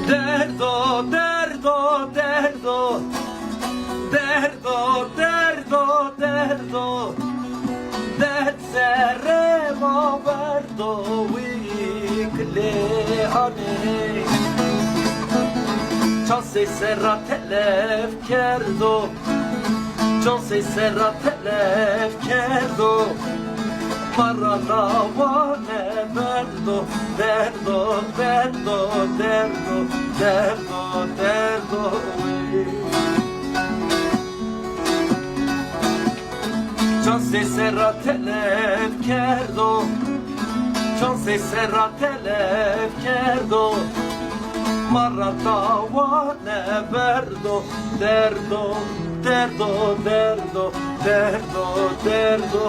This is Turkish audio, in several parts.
Derdo, derdo, derdo, derdo, derdo, derdo, dert serremo verdo wikle ane. Can se serra telef kerdo, can se serra telef kerdo. Maradavane verdo, derdo, derdo, derdo, derdo, derdo. Can se serra telef kerdo, can se serra telef kerdo. Maradavane verdo, derdo, derdo, derdo, derdo, derdo.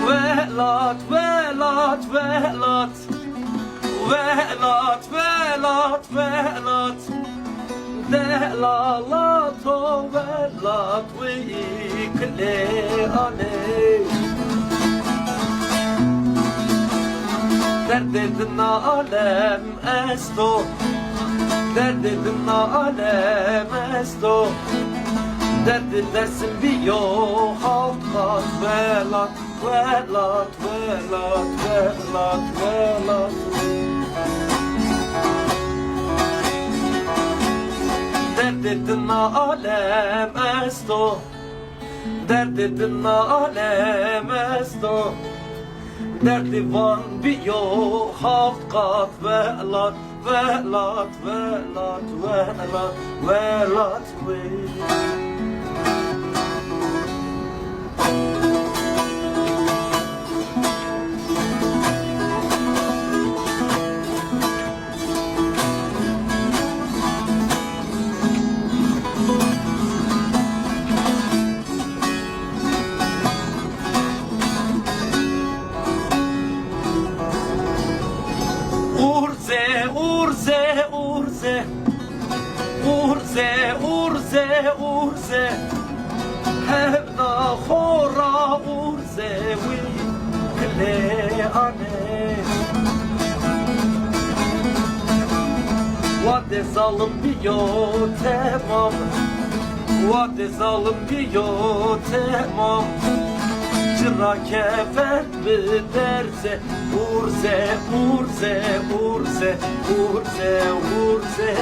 Velat, velat, velat, velat, velat, velat, delalat o velat wikle ane. Derdedin alem esto, derdedin alem esto. Derdi dersin bir yok halkat velat, velat, velat, velat, velat. Derdedin alem esto, derdedin alem esto. Derdi var bir yok halkat velat, velat, velat, velat, velat, velat. Urze, urze, urze, urze, urze, urze, hevna khora urze wikle ane. Vade zalim biyo temam, vade zalim biyo temam. Çıra kefet biterse urze, urze, urze, urze, urze.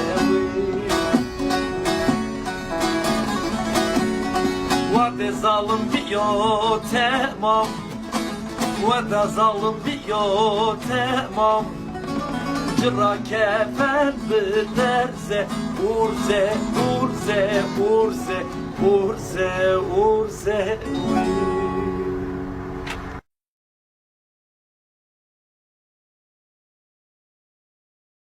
Vade zalim biyo temam, vade zalim biyo temam. Çıra kefet biterse urze, urze, urze, urze, urze.